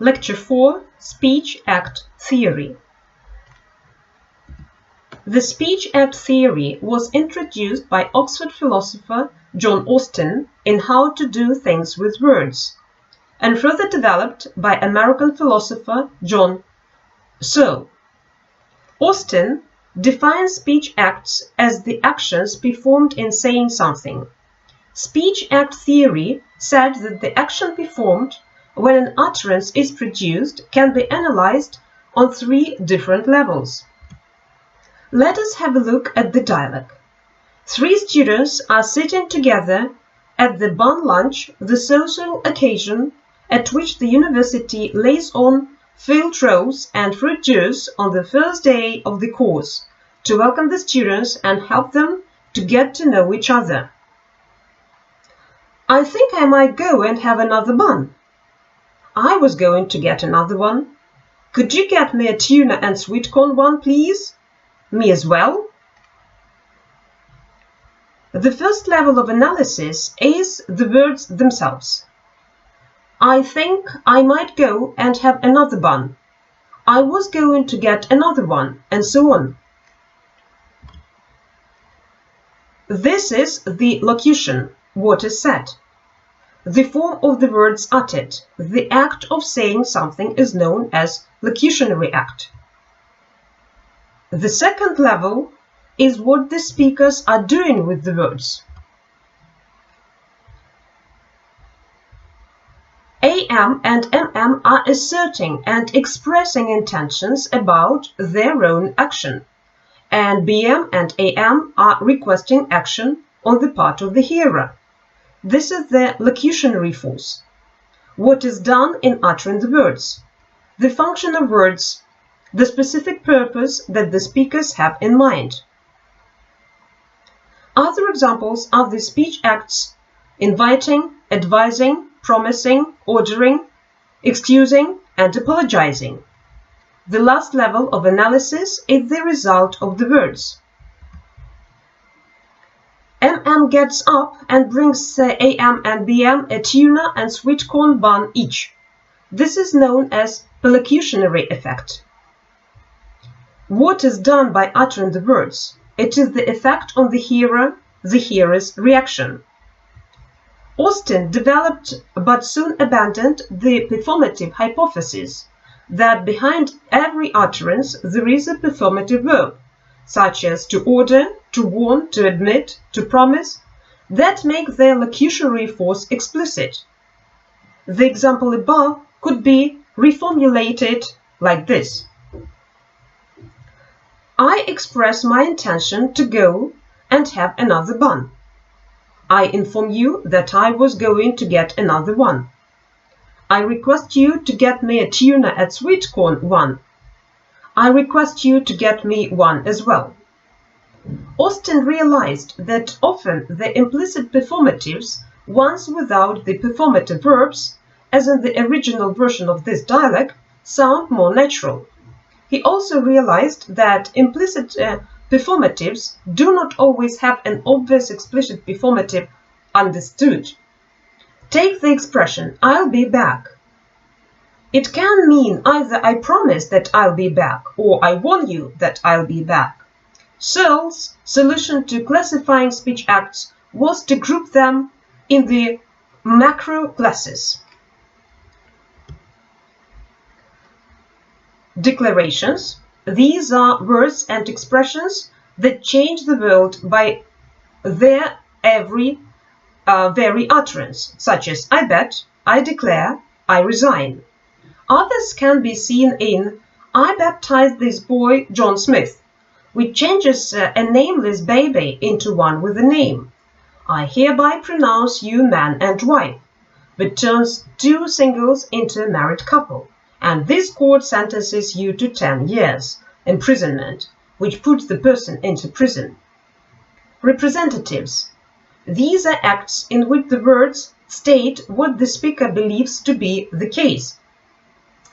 Lecture 4, Speech-Act Theory. The speech-act theory was introduced by Oxford philosopher John Austin in How to Do Things with Words, and further developed by American philosopher John Searle. Austin defines speech acts as the actions performed in saying something. Speech-act theory said that the action performed when an utterance is produced can be analyzed on 3 different levels. Let us have a look at the dialogue. 3 students are sitting together at the bun lunch, the social occasion at which the university lays on field rolls and fruit juice on the first day of the course to welcome the students and help them to get to know each other. I think I might go and have another bun. I was going to get another one. Could you get me a tuna and sweet corn one, please? Me as well? The first level of analysis is the words themselves. I think I might go and have another bun. I was going to get another one, and so on. This is the locution, what is said. The form of the words uttered. The act of saying something is known as locutionary act. The second level is what the speakers are doing with the words. AM and MM are asserting and expressing intentions about their own action, and BM and AM are requesting action on the part of the hearer. This is the locutionary force. What is done in uttering the words, the function of words, the specific purpose that the speakers have in mind. Other examples are the speech acts: inviting, advising, promising, ordering, excusing, and apologizing. The last level of analysis is the result of the words. MM gets up and brings AM and BM a tuna and sweet corn bun each. This is known as the locutionary effect. What is done by uttering the words? It is the effect on the hearer, the hearer's reaction. Austin developed but soon abandoned the performative hypothesis that behind every utterance there is a performative verb, such as to order, to warn, to admit, to promise, that make their locutionary force explicit. The example above could be reformulated like this. I express my intention to go and have another bun. I inform you that I was going to get another one. I request you to get me a tuna and sweet corn one. I request you to get me one as well. Austin realized that often the implicit performatives, ones without the performative verbs, as in the original version of this dialogue, sound more natural. He also realized that implicit performatives do not always have an obvious explicit performative understood. Take the expression, I'll be back. It can mean either I promise that I'll be back or I warn you that I'll be back. Searle's solution to classifying speech acts was to group them in the macro classes. Declarations. These are words and expressions that change the world by their very utterance, such as I bet, I declare, I resign. Others can be seen in I baptized this boy John Smith, which changes a nameless baby into one with a name. I hereby pronounce you man and wife, but turns 2 singles into a married couple. And this court sentences you to 10 years imprisonment, which puts the person into prison. Representatives. These are acts in which the words state what the speaker believes to be the case,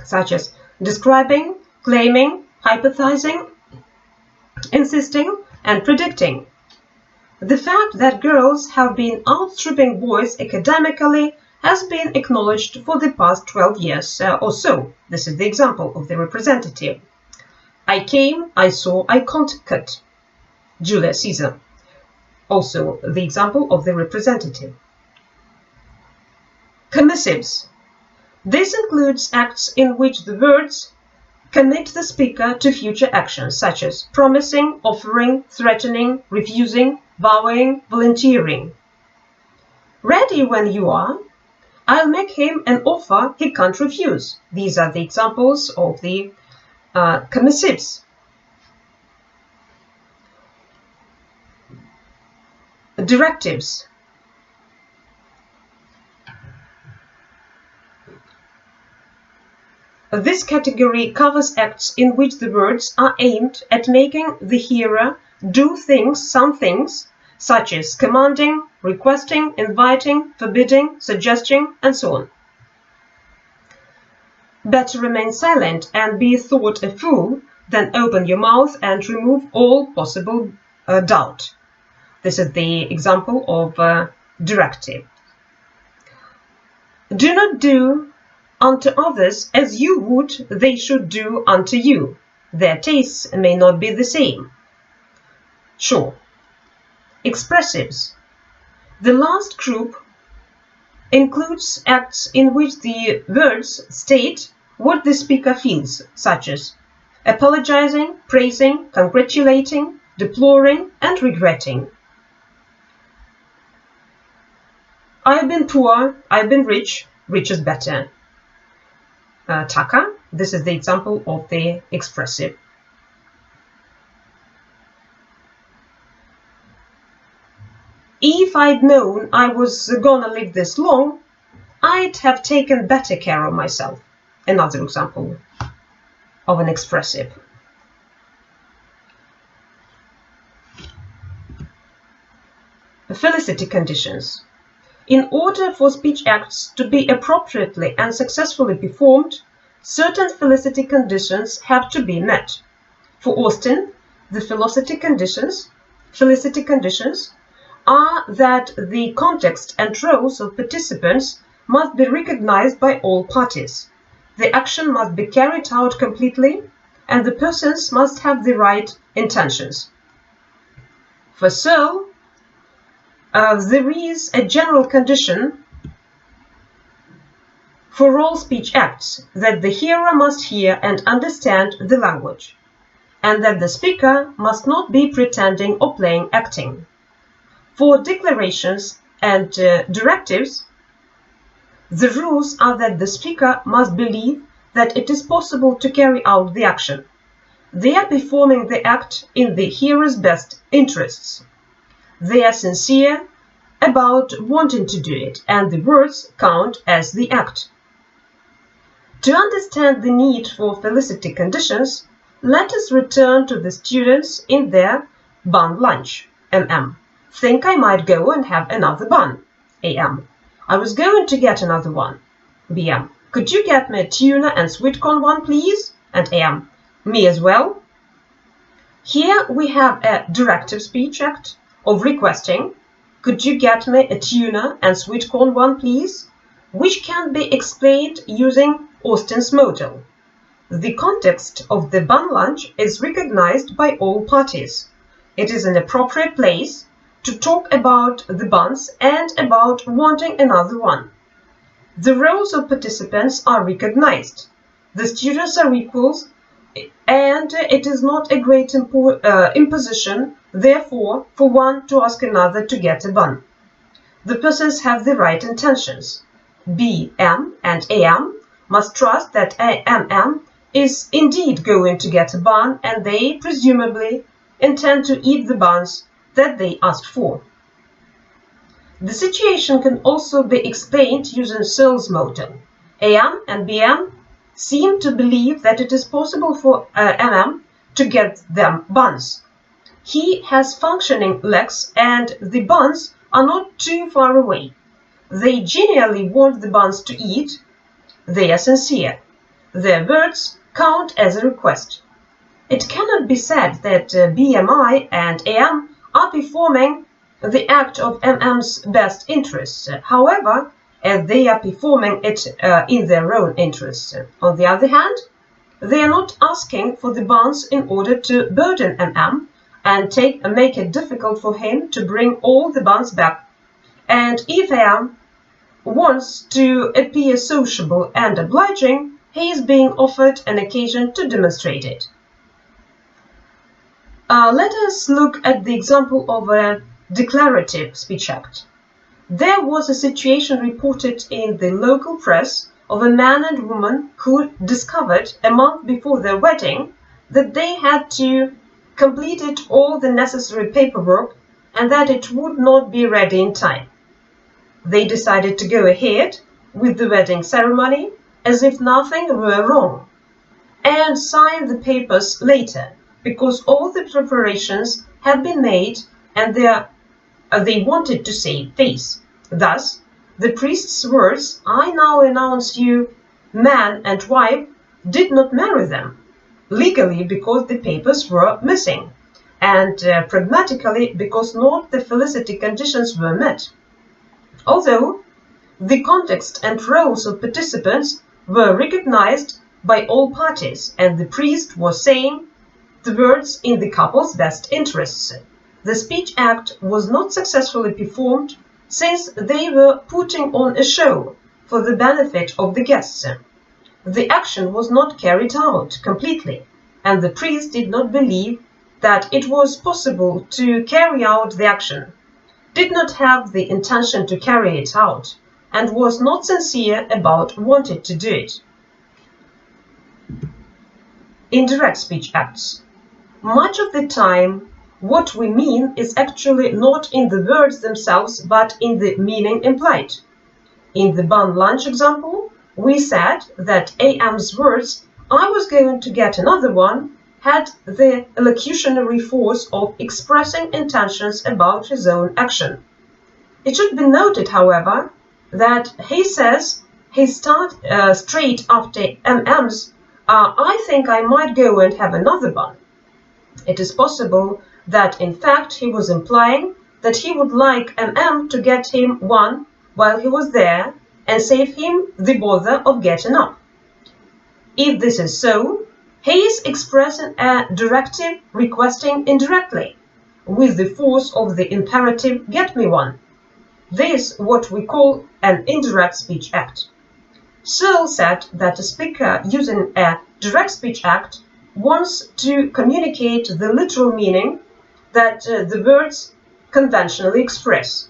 such as describing, claiming, hypothesizing, insisting, and predicting. The fact that girls have been outstripping boys academically has been acknowledged for the past 12 years or so. This is the example of the representative. I came, I saw, I conquered. Julius Caesar. Also the example of the representative. Commissives. This includes acts in which the words commit the speaker to future actions such as promising, offering, threatening, refusing, vowing, volunteering. Ready when you are. I'll make him an offer he can't refuse. These are the examples of the commissives. Directives. This category covers acts in which the words are aimed at making the hearer do some things, such as commanding, requesting, inviting, forbidding, suggesting, and so on. Better remain silent and be thought a fool than open your mouth and remove all possible doubt. This is the example of a directive. Do not do unto others as you would they should do unto you. Their tastes may not be the same. Sure. Expressives. The last group includes acts in which the words state what the speaker feels, such as apologizing, praising, congratulating, deploring, and regretting. I've been poor, I've been rich, rich is better. Tucker, this is the example of the expressive. If I'd known I was gonna live this long, I'd have taken better care of myself. Another example of an expressive. Felicity conditions. In order for speech acts to be appropriately and successfully performed, certain felicity conditions have to be met. For Austin, the felicity conditions are that the context and roles of participants must be recognized by all parties. The action must be carried out completely, and the persons must have the right intentions. For Searle, there is a general condition for all speech acts that the hearer must hear and understand the language, and that the speaker must not be pretending or playing acting. For declarations and directives, the rules are that the speaker must believe that it is possible to carry out the action. They are performing the act in the hearer's best interests. They are sincere about wanting to do it, and the words count as the act. To understand the need for felicity conditions, let us return to the students in their bun lunch, MM. Think I might go and have another bun, AM. I was going to get another one, BM. Could you get me a tuna and sweet corn one, please? And AM. Me as well. Here we have a directive speech act of requesting, could you get me a tuna and sweet corn one, please? Which can be explained using Austin's model. The context of the bun lunch is recognized by all parties. It is an appropriate place to talk about the buns and about wanting another one. The roles of participants are recognized. The students are equals, and it is not a great imposition, therefore, for one to ask another to get a bun. The persons have the right intentions. B, M, and AM must trust that MM is indeed going to get a bun, and they presumably intend to eat the buns that they asked for. The situation can also be explained using Searle's model. AM and BM seem to believe that it is possible for MM to get them buns. He has functioning legs and the buns are not too far away. They genuinely want the buns to eat. They are sincere. Their words count as a request. It cannot be said that BMI and AM are performing the act of MM's best interests. However, as they are performing it in their own interests. On the other hand, they are not asking for the buns in order to burden MM and make it difficult for him to bring all the buns back. And if AM wants to appear sociable and obliging, he is being offered an occasion to demonstrate it. Let us look at the example of a declarative speech act. There was a situation reported in the local press of a man and woman who discovered a month before their wedding that they had to complete all the necessary paperwork and that it would not be ready in time. They decided to go ahead with the wedding ceremony as if nothing were wrong and sign the papers later because all the preparations had been made and they wanted to save face. Thus, the priest's words, "I now announce you man and wife," did not marry them, legally because the papers were missing, and pragmatically because not the felicity conditions were met. Although the context and roles of participants were recognized by all parties, and the priest was saying the words in the couple's best interests, the speech act was not successfully performed since they were putting on a show for the benefit of the guests. The action was not carried out completely, and the priest did not believe that it was possible to carry out the action, did not have the intention to carry it out, and was not sincere about wanting to do it. Indirect speech acts. Much of the time, what we mean is actually not in the words themselves, but in the meaning implied. In the bun lunch example, we said that AM's words, "I was going to get another one," had the elocutionary force of expressing intentions about his own action. It should be noted, however, that he says straight after MM's, "I think I might go and have another bun." It is possible that in fact he was implying that he would like MM to get him one while he was there and save him the bother of getting up. If this is so, he is expressing a directive requesting indirectly, with the force of the imperative "get me one." This is what we call an indirect speech act. Searle said that a speaker using a direct speech act wants to communicate the literal meaning that the words conventionally express.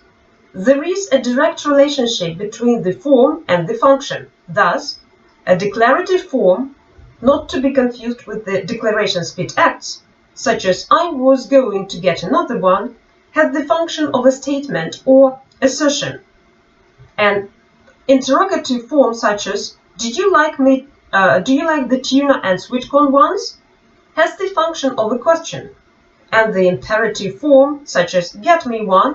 There is a direct relationship between the form and the function. Thus, a declarative form, not to be confused with the declaration speech acts, such as "I was going to get another one," has the function of a statement or assertion. An interrogative form such as do you like the tuna and sweet corn ones?" has the function of a question, and the imperative form such as "get me one"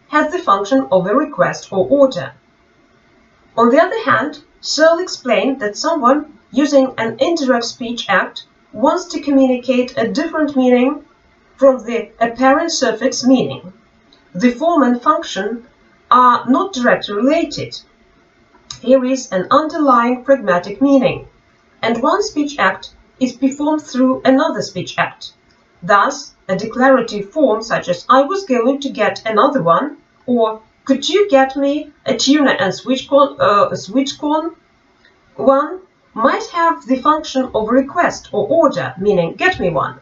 has the function of a request or order. On the other hand, Searle explained that someone using an indirect speech act wants to communicate a different meaning from the apparent suffix meaning. The form and function are not directly related. Here is an underlying pragmatic meaning, and one speech act is performed through another speech act. Thus, a declarative form such as "I was going to get another one" or "could you get me a tuna and sweet corn one" might have the function of a request or order, meaning "get me one."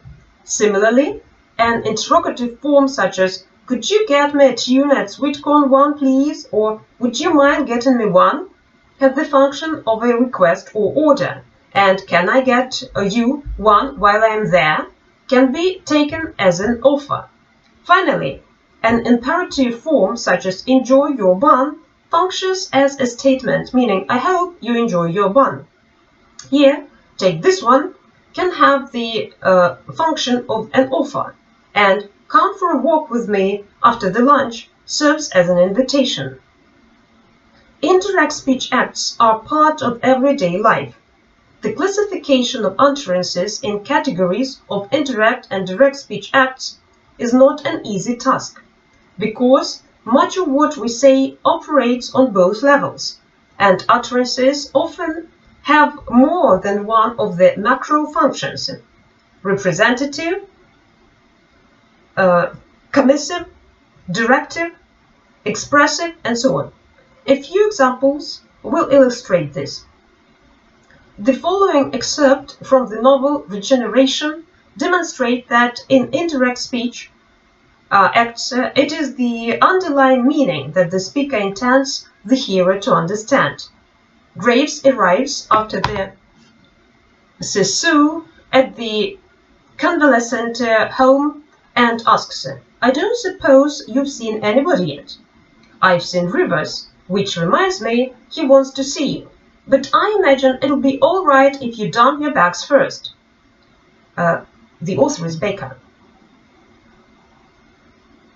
Similarly, an interrogative form such as "could you get me a tuna and sweet corn one, please?" or "would you mind getting me one?" has the function of a request or order, and "can I get you one while I am there?" can be taken as an offer. Finally, an imperative form such as "enjoy your bun" functions as a statement, meaning "I hope you enjoy your bun." Here, "take this one" can have the function of an offer, and "come for a walk with me after the lunch" serves as an invitation. Indirect speech acts are part of everyday life. The classification of utterances in categories of indirect and direct speech acts is not an easy task, because much of what we say operates on both levels, and utterances often have more than one of the macro functions: representative, commissive, directive, expressive, and so on. A few examples will illustrate this. The following excerpt from the novel Regeneration demonstrate that in indirect speech acts, it is the underlying meaning that the speaker intends the hearer to understand. Graves arrives after the sesu at the convalescent home and asks, "I don't suppose you've seen anybody yet?" "I've seen Rivers, which reminds me he wants to see you. But I imagine it'll be all right if you dump your bags first." The author is Baker.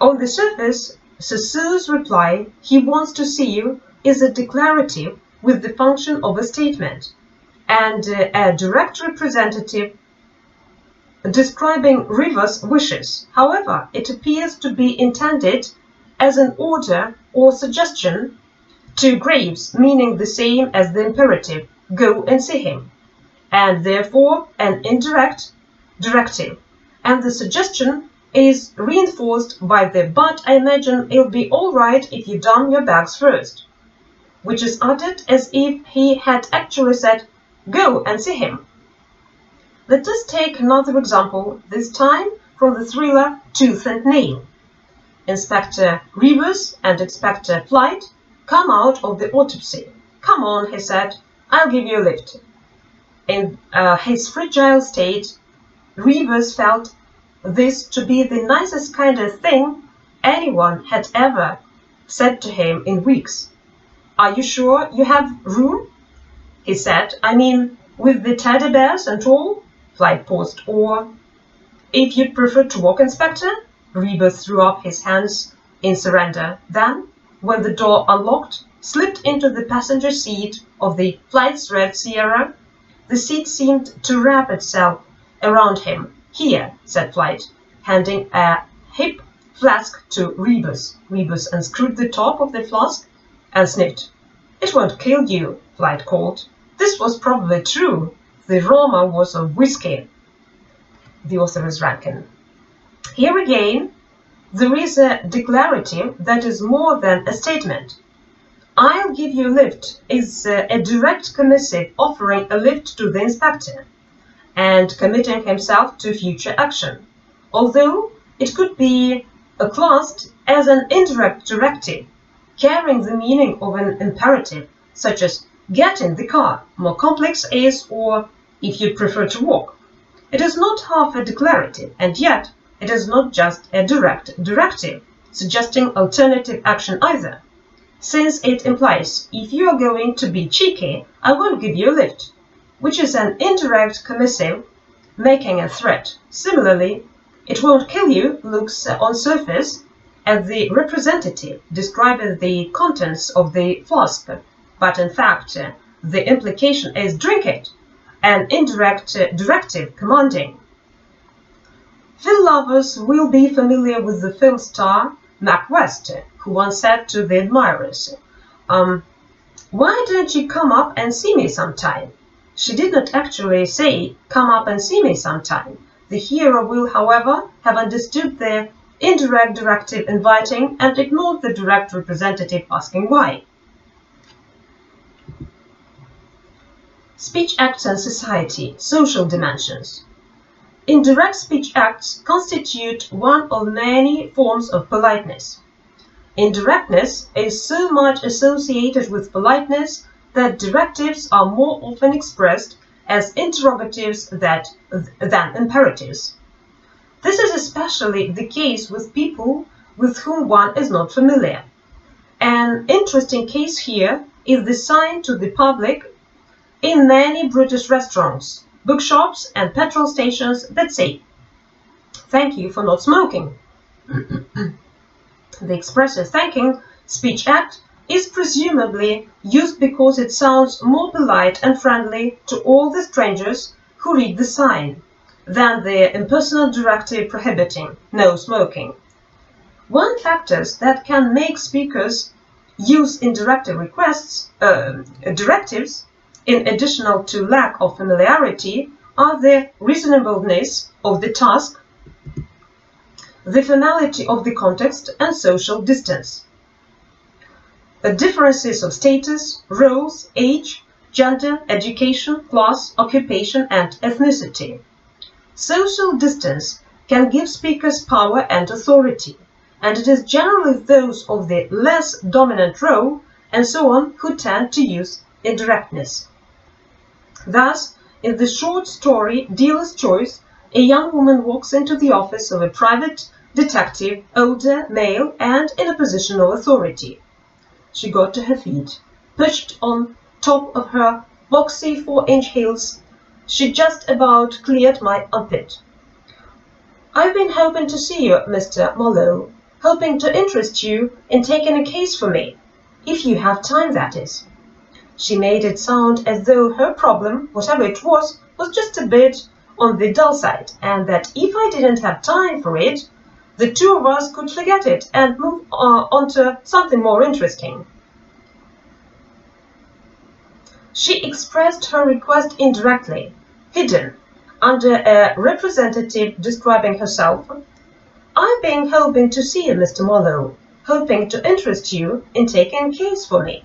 On the surface, Sesu's reply, "he wants to see you," is a declarative with the function of a statement, and a direct representative describing Rivers' wishes. However, it appears to be intended as an order or suggestion to Graves, meaning the same as the imperative, "go and see him," and therefore an indirect directive, and the suggestion is reinforced by the "but I imagine it'll be all right if you dump your bags first," which is uttered as if he had actually said, "go and see him." Let us take another example, this time from the thriller Tooth and Nail. Inspector Rivers and Inspector Flight come out of the autopsy. "Come on," he said, "I'll give you a lift." In his fragile state, Rivers felt this to be the nicest kind of thing anyone had ever said to him in weeks. "Are you sure you have room?" he said. "I mean, with the teddy bears and all?" Flight paused. "Or, if you'd prefer to walk, Inspector?" Rivers threw up his hands in surrender. Then, when the door unlocked, slipped into the passenger seat of the Flight's Red Sierra. The seat seemed to wrap itself around him. "Here," said Flight, handing a hip flask to Rivers. Rivers unscrewed the top of the flask and sniffed. "It won't kill you," Flight called. This was probably true. The aroma was of whiskey. The author is Rankin. Here again, there is a declarative that is more than a statement. "I'll give you a lift" is a direct commissive offering a lift to the inspector and committing himself to future action, although it could be classed as an indirect directive, carrying the meaning of an imperative, such as "get in the car." More complex is "or, if you'd prefer to walk." It is not half a declarative, and yet it is not just a direct directive, suggesting alternative action either, since it implies, "if you are going to be cheeky, I won't give you a lift," which is an indirect commissive making a threat. Similarly, "it won't kill you" looks on surface at the representative describing the contents of the flask, but in fact the implication is "drink it," an indirect directive commanding. Film lovers will be familiar with the film star Mac West, who once said to the admirers, "Why don't you come up and see me sometime?" She did not actually say, "come up and see me sometime." The hearer will, however, have understood the indirect directive inviting and ignored the direct representative asking why. Speech acts and society, social dimensions. Indirect speech acts constitute one of many forms of politeness. Indirectness is so much associated with politeness that directives are more often expressed as interrogatives than imperatives. This is especially the case with people with whom one is not familiar. An interesting case here is the sign to the public in many British restaurants, bookshops, and petrol stations that say, "Thank you for not smoking." The expressive thanking speech act is presumably used because it sounds more polite and friendly to all the strangers who read the sign than the impersonal directive prohibiting no smoking. One factor that can make speakers use indirect directives, in addition to lack of familiarity, are the reasonableness of the task, the formality of the context, and social distance. The differences of status, roles, age, gender, education, class, occupation, and ethnicity. Social distance can give speakers power and authority, and it is generally those of the less dominant role and so on who tend to use indirectness. Thus, in the short story Dealer's Choice, a young woman walks into the office of a private detective, older, male, and in a position of authority. She got to her feet, perched on top of her boxy 4-inch heels. She just about cleared my armpit. "I've been hoping to see you, Mr. Marlowe, hoping to interest you in taking a case for me, if you have time, that is." She made it sound as though her problem, whatever it was just a bit on the dull side, and that if I didn't have time for it, the two of us could forget it and move on to something more interesting. She expressed her request indirectly, hidden, under a representative describing herself. "I've been hoping to see you, Mr. Marlowe, hoping to interest you in taking a case for me."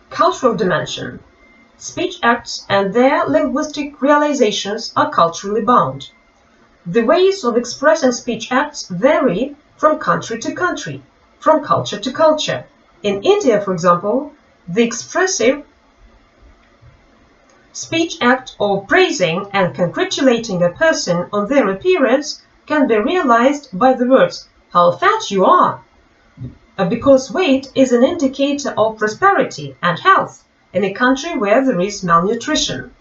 Cultural dimension. Speech acts and their linguistic realizations are culturally bound. The ways of expressing speech acts vary from country to country, from culture to culture. In India, for example, the expressive speech act of praising and congratulating a person on their appearance can be realized by the words, "How fat you are!" Because weight is an indicator of prosperity and health in a country where there is malnutrition.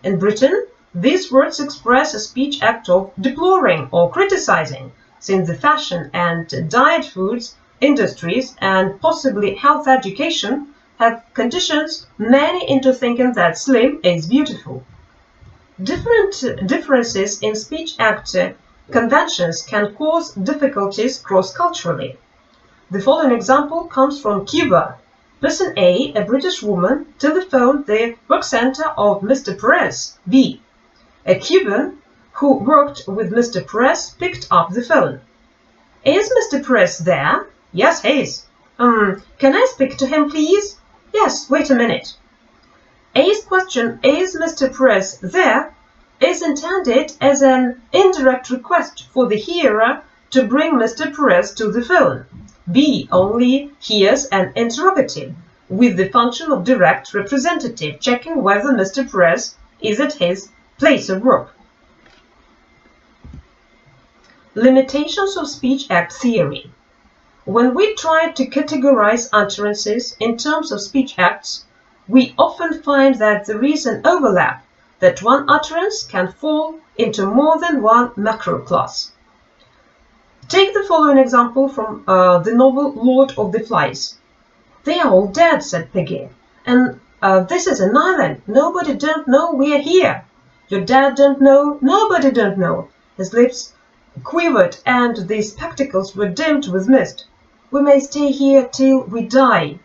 In Britain, these words express a speech act of deploring or criticizing, since the fashion and diet foods industries and possibly health education have conditioned many into thinking that slim is beautiful. Differences in speech act conventions can cause difficulties cross-culturally. The following example comes from Cuba. Person A, a British woman, telephoned the work center of Mr. Perez, B. A Cuban who worked with Mr. Perez picked up the phone. "Is Mr. Perez there?" "Yes, he is." Can I speak to him, please?" "Yes, wait a minute." A's question, "Is Mr. Perez there?" is intended as an indirect request for the hearer to bring Mr. Perez to the phone. B only hears an interrogative, with the function of direct representative, checking whether Mr. Perez is at his place of work. Limitations of speech act theory. When we try to categorize utterances in terms of speech acts, we often find that there is an overlap, that one utterance can fall into more than one macro class. Take the following example from the novel Lord of the Flies. "They are all dead," said Peggy, "and this is an island. Nobody don't know we're here. Your dad don't know. Nobody don't know." His lips quivered and the spectacles were dimmed with mist. "We may stay here till we die."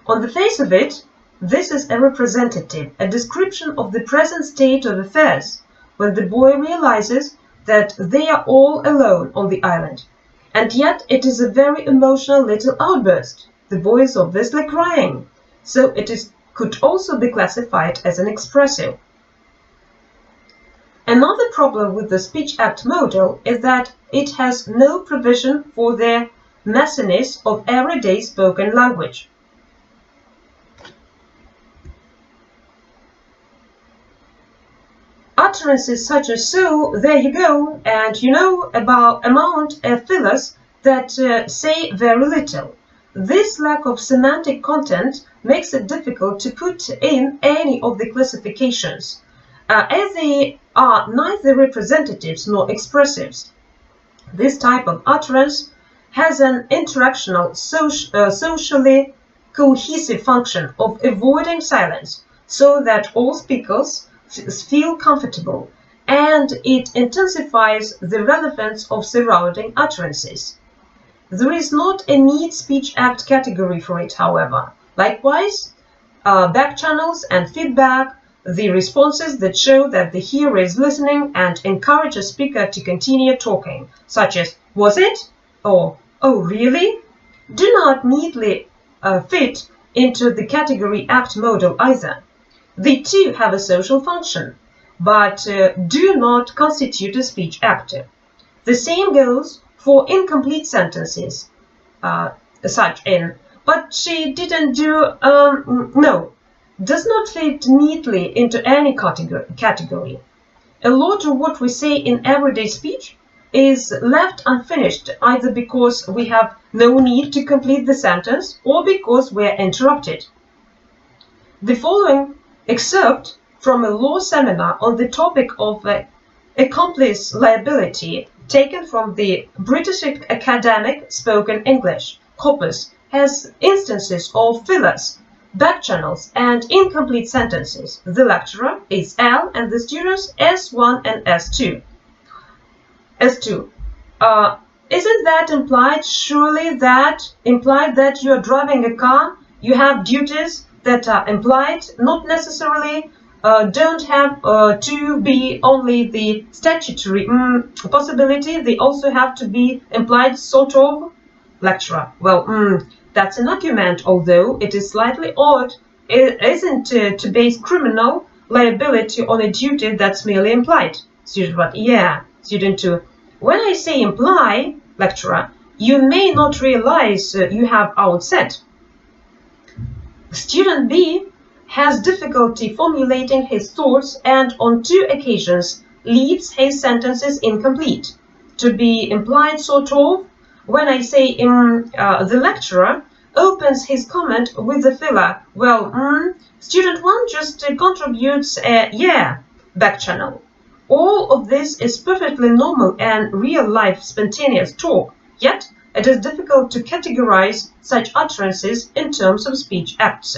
On the face of it, this is a representative, a description of the present state of affairs, when the boy realizes that they are all alone on the island. And yet it is a very emotional little outburst. The boy is obviously crying, so could also be classified as an expressive. Another problem with the speech act model is that it has no provision for the messiness of everyday spoken language. Utterances such as "so," "there you go," and "you know" amount of fillers that say very little. This lack of semantic content makes it difficult to put in any of the classifications, as they are neither representatives nor expressives. This type of utterance has an interactional, socially cohesive function of avoiding silence, so that all speakers feel comfortable, and it intensifies the relevance of surrounding utterances. There is not a neat speech act category for it, however. Likewise, back channels and feedback, the responses that show that the hearer is listening and encourage a speaker to continue talking, such as, "Was it?" or "Oh, really?" do not neatly fit into the category act model either. They too have a social function, but do not constitute a speech act. The same goes for incomplete sentences, such in, "But she didn't do, no," does not fit neatly into any category. A lot of what we say in everyday speech is left unfinished either because we have no need to complete the sentence or because we are interrupted. The following excerpt from a law seminar on the topic of accomplice liability, taken from the British Academic Spoken English corpus, has instances of fillers, backchannels, and incomplete sentences. The lecturer is L and the students S1 and S2. S2. Isn't that implied? Surely that implied that you are driving a car, you have duties that are implied, not necessarily don't have to be only the statutory possibility, they also have to be implied, sort of. Lecturer. Well, that's an argument, although it is slightly odd, isn't it, to base criminal liability on a duty that's merely implied. Student 1. Yeah. Student 2. When I say imply, lecturer, you may not realize you have outset. Student B has difficulty formulating his thoughts and on 2 occasions leaves his sentences incomplete. To be implied, sort of, when I say the lecturer opens his comment with the filler, well, student 1 just contributes a yeah back channel. All of this is perfectly normal and real-life spontaneous talk, yet it is difficult to categorize such utterances in terms of speech acts.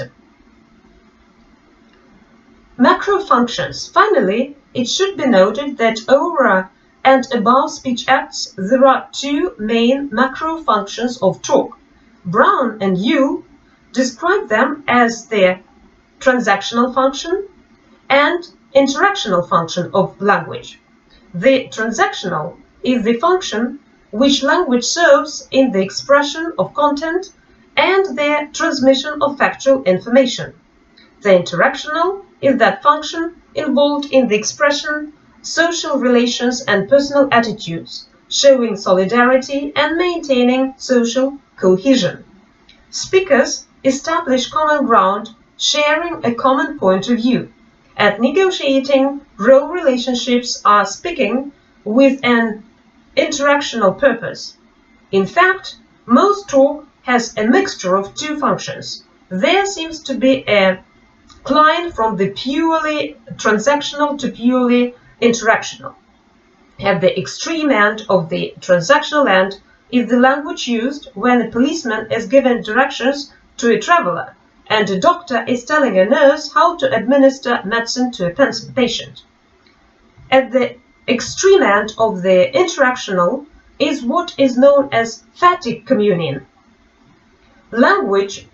Macro functions. Finally, it should be noted that over and above speech acts, there are 2 main macro functions of talk. Brown and Yule describe them as the transactional function and interactional function of language. The transactional is the function which language serves in the expression of content and the transmission of factual information. The interactional is that function involved in the expression, social relations and personal attitudes, showing solidarity and maintaining social cohesion. Speakers establish common ground, sharing a common point of view. At negotiating, role relationships are speaking with an interactional purpose. In fact, most talk has a mixture of 2 functions. There seems to be a decline from the purely transactional to purely interactional. At the extreme end of the transactional end is the language used when a policeman is giving directions to a traveler and a doctor is telling a nurse how to administer medicine to a patient. At the extreme end of the interactional is what is known as fatigue communion. Language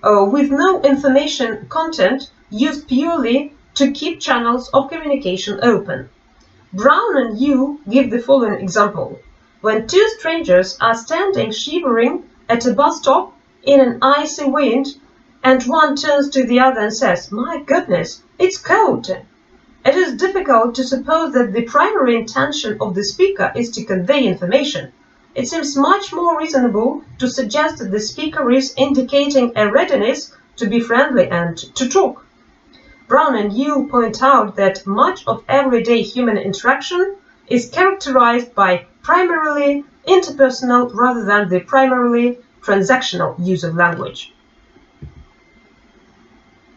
with no information content used purely to keep channels of communication open. Brown and Yu give the following example. When 2 strangers are standing shivering at a bus stop in an icy wind, and one turns to the other and says, "My goodness, it's cold." It is difficult to suppose that the primary intention of the speaker is to convey information. It seems much more reasonable to suggest that the speaker is indicating a readiness to be friendly and to talk. Brown and Yu point out that much of everyday human interaction is characterized by primarily interpersonal rather than the primarily transactional use of language.